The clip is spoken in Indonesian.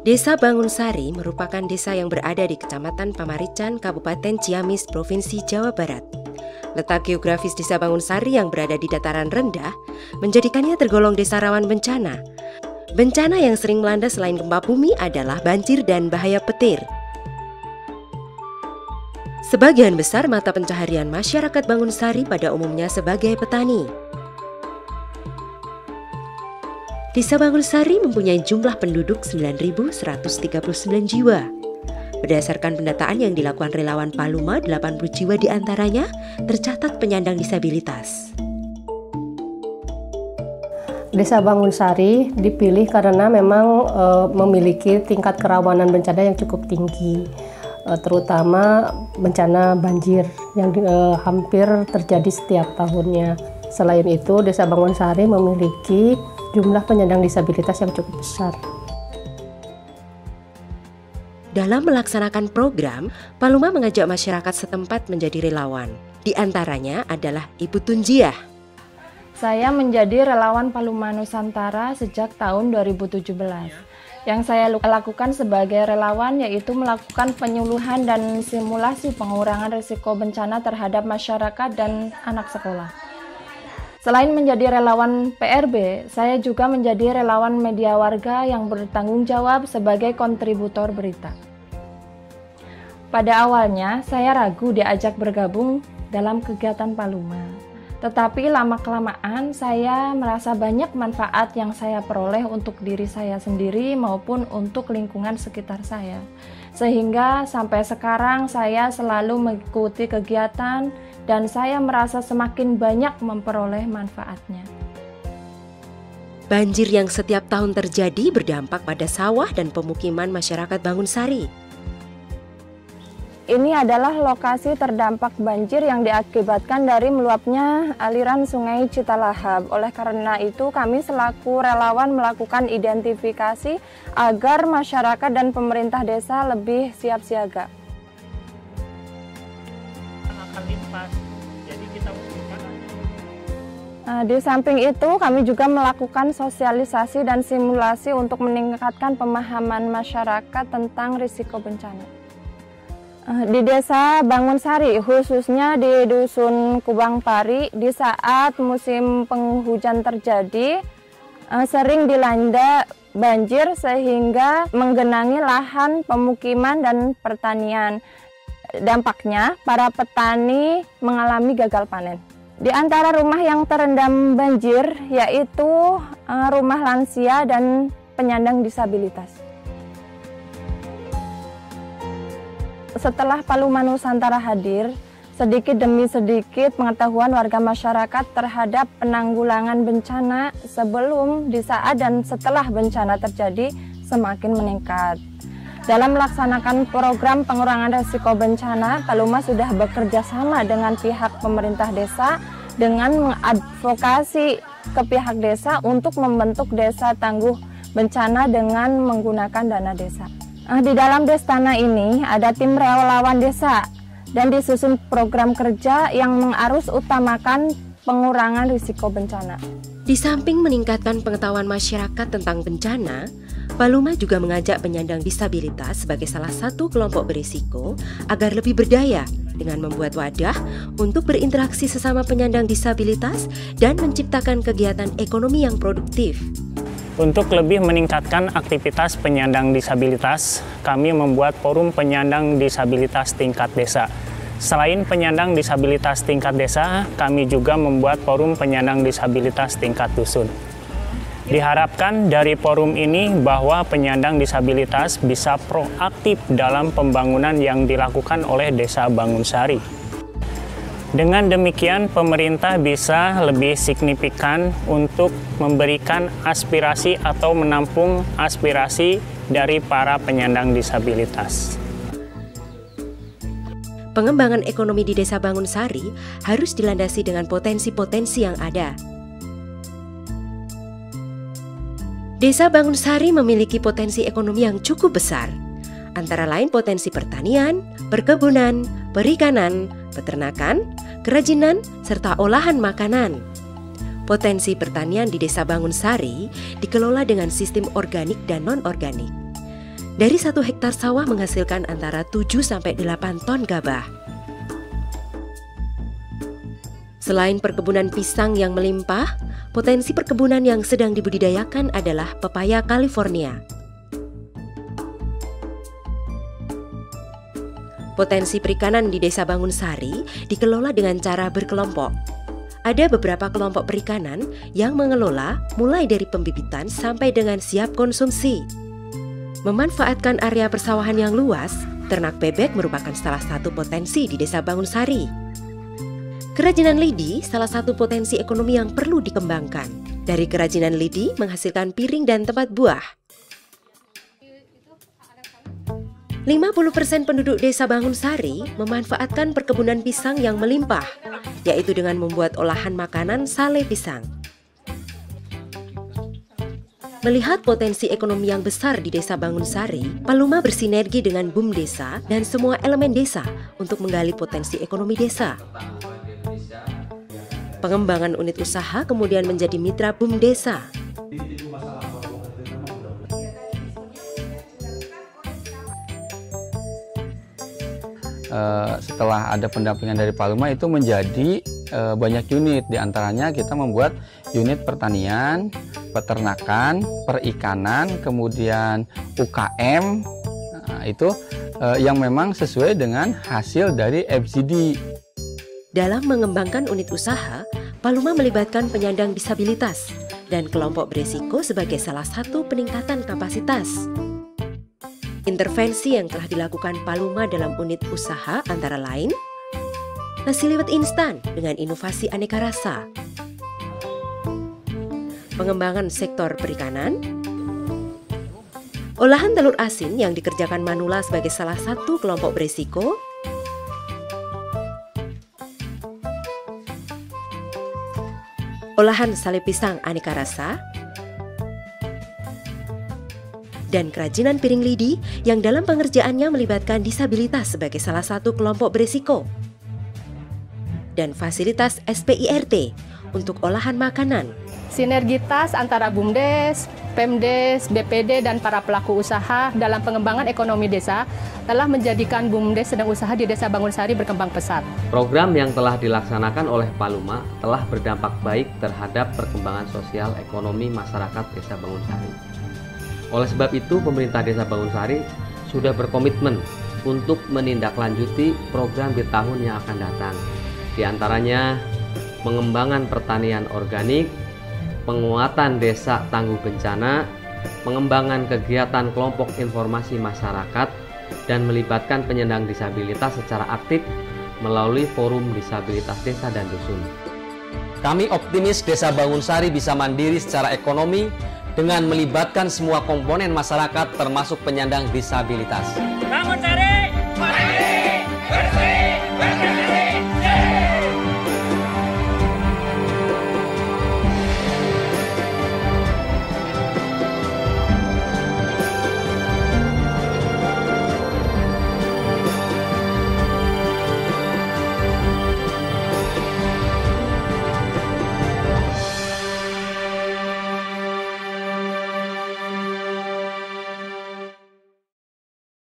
Desa Bangunsari merupakan desa yang berada di Kecamatan Pamarican, Kabupaten Ciamis, Provinsi Jawa Barat. Letak geografis Desa Bangunsari yang berada di dataran rendah menjadikannya tergolong desa rawan bencana. Bencana yang sering melanda selain gempa bumi adalah banjir dan bahaya petir. Sebagian besar mata pencaharian masyarakat Bangunsari pada umumnya sebagai petani. Desa Bangunsari mempunyai jumlah penduduk 9.139 jiwa. Berdasarkan pendataan yang dilakukan relawan Paluma, 80 jiwa diantaranya tercatat penyandang disabilitas. Desa Bangunsari dipilih karena memang memiliki tingkat kerawanan bencana yang cukup tinggi, terutama bencana banjir yang hampir terjadi setiap tahunnya. Selain itu, Desa Bangunsari memiliki jumlah penyandang disabilitas yang cukup besar. Dalam melaksanakan program, Paluma mengajak masyarakat setempat menjadi relawan. Di antaranya adalah Ibu Tunjiah. Saya menjadi relawan Paluma Nusantara sejak tahun 2017. Yang saya lakukan sebagai relawan yaitu melakukan penyuluhan dan simulasi pengurangan risiko bencana terhadap masyarakat dan anak sekolah. Selain menjadi relawan PRB, saya juga menjadi relawan media warga yang bertanggung jawab sebagai kontributor berita. Pada awalnya, saya ragu diajak bergabung dalam kegiatan Paluma. Tetapi lama-kelamaan saya merasa banyak manfaat yang saya peroleh untuk diri saya sendiri maupun untuk lingkungan sekitar saya. Sehingga sampai sekarang saya selalu mengikuti kegiatan dan saya merasa semakin banyak memperoleh manfaatnya. Banjir yang setiap tahun terjadi berdampak pada sawah dan pemukiman masyarakat Bangunsari. Ini adalah lokasi terdampak banjir yang diakibatkan dari meluapnya aliran Sungai Citalahap. Oleh karena itu, kami selaku relawan melakukan identifikasi agar masyarakat dan pemerintah desa lebih siap siaga. Di samping itu, kami juga melakukan sosialisasi dan simulasi untuk meningkatkan pemahaman masyarakat tentang risiko bencana. Di Desa Bangunsari, khususnya di Dusun Kubang Pari, di saat musim penghujan terjadi, sering dilanda banjir sehingga menggenangi lahan pemukiman dan pertanian. Dampaknya, para petani mengalami gagal panen. Di antara rumah yang terendam banjir, yaitu rumah lansia dan penyandang disabilitas. Setelah Paluma Nusantara hadir, sedikit demi sedikit pengetahuan warga masyarakat terhadap penanggulangan bencana sebelum, di saat, dan setelah bencana terjadi semakin meningkat. Dalam melaksanakan program pengurangan risiko bencana, Paluma sudah bekerja sama dengan pihak pemerintah desa dengan mengadvokasi ke pihak desa untuk membentuk desa tangguh bencana dengan menggunakan dana desa. Di dalam Destana ini ada tim relawan desa dan disusun program kerja yang mengarus utamakan pengurangan risiko bencana. Di samping meningkatkan pengetahuan masyarakat tentang bencana, Paluma juga mengajak penyandang disabilitas sebagai salah satu kelompok berisiko agar lebih berdaya dengan membuat wadah untuk berinteraksi sesama penyandang disabilitas dan menciptakan kegiatan ekonomi yang produktif. Untuk lebih meningkatkan aktivitas penyandang disabilitas, kami membuat forum penyandang disabilitas tingkat desa. Selain penyandang disabilitas tingkat desa, kami juga membuat forum penyandang disabilitas tingkat dusun. Diharapkan dari forum ini bahwa penyandang disabilitas bisa proaktif dalam pembangunan yang dilakukan oleh Desa Bangunsari. Dengan demikian, pemerintah bisa lebih signifikan untuk memberikan aspirasi atau menampung aspirasi dari para penyandang disabilitas. Pengembangan ekonomi di Desa Bangunsari harus dilandasi dengan potensi-potensi yang ada. Desa Bangunsari memiliki potensi ekonomi yang cukup besar, antara lain potensi pertanian, perkebunan, perikanan, peternakan, kerajinan, serta olahan makanan. Potensi pertanian di Desa Bangunsari dikelola dengan sistem organik dan non-organik. Dari 1 hektar sawah menghasilkan antara 7-8 ton gabah. Selain perkebunan pisang yang melimpah, potensi perkebunan yang sedang dibudidayakan adalah pepaya California. Potensi perikanan di Desa Bangunsari dikelola dengan cara berkelompok. Ada beberapa kelompok perikanan yang mengelola mulai dari pembibitan sampai dengan siap konsumsi. Memanfaatkan area persawahan yang luas, ternak bebek merupakan salah satu potensi di Desa Bangunsari. Kerajinan lidi salah satu potensi ekonomi yang perlu dikembangkan. Dari kerajinan lidi menghasilkan piring dan tempat buah. 50% penduduk Desa Bangunsari memanfaatkan perkebunan pisang yang melimpah, yaitu dengan membuat olahan makanan sale pisang. Melihat potensi ekonomi yang besar di Desa Bangunsari, Paluma bersinergi dengan BUMDesa dan semua elemen desa untuk menggali potensi ekonomi desa. Pengembangan unit usaha kemudian menjadi mitra BUMDesa. Setelah ada pendampingan dari Paluma itu menjadi banyak unit, diantaranya kita membuat unit pertanian, peternakan, perikanan, kemudian UKM, itu yang memang sesuai dengan hasil dari FGD. Dalam mengembangkan unit usaha, Paluma melibatkan penyandang disabilitas dan kelompok berisiko sebagai salah satu peningkatan kapasitas. Intervensi yang telah dilakukan Paluma dalam unit usaha antara lain nasi liwet instan dengan inovasi aneka rasa, pengembangan sektor perikanan, olahan telur asin yang dikerjakan manula sebagai salah satu kelompok berisiko, olahan sale pisang aneka rasa, dan kerajinan piring lidi yang dalam pengerjaannya melibatkan disabilitas sebagai salah satu kelompok berisiko. Dan fasilitas SPIRT untuk olahan makanan. Sinergitas antara BUMDes, Pemdes, BPD, dan para pelaku usaha dalam pengembangan ekonomi desa telah menjadikan BUMDes sedang usaha di Desa Bangunsari berkembang pesat. Program yang telah dilaksanakan oleh Paluma telah berdampak baik terhadap perkembangan sosial ekonomi masyarakat Desa Bangunsari. Oleh sebab itu, pemerintah Desa Bangunsari sudah berkomitmen untuk menindaklanjuti program di tahun yang akan datang. Di antaranya, pengembangan pertanian organik, penguatan desa tangguh bencana, pengembangan kegiatan kelompok informasi masyarakat, dan melibatkan penyandang disabilitas secara aktif melalui forum disabilitas desa dan dusun. Kami optimis Desa Bangunsari bisa mandiri secara ekonomi dengan melibatkan semua komponen masyarakat termasuk penyandang disabilitas. Bangunsari!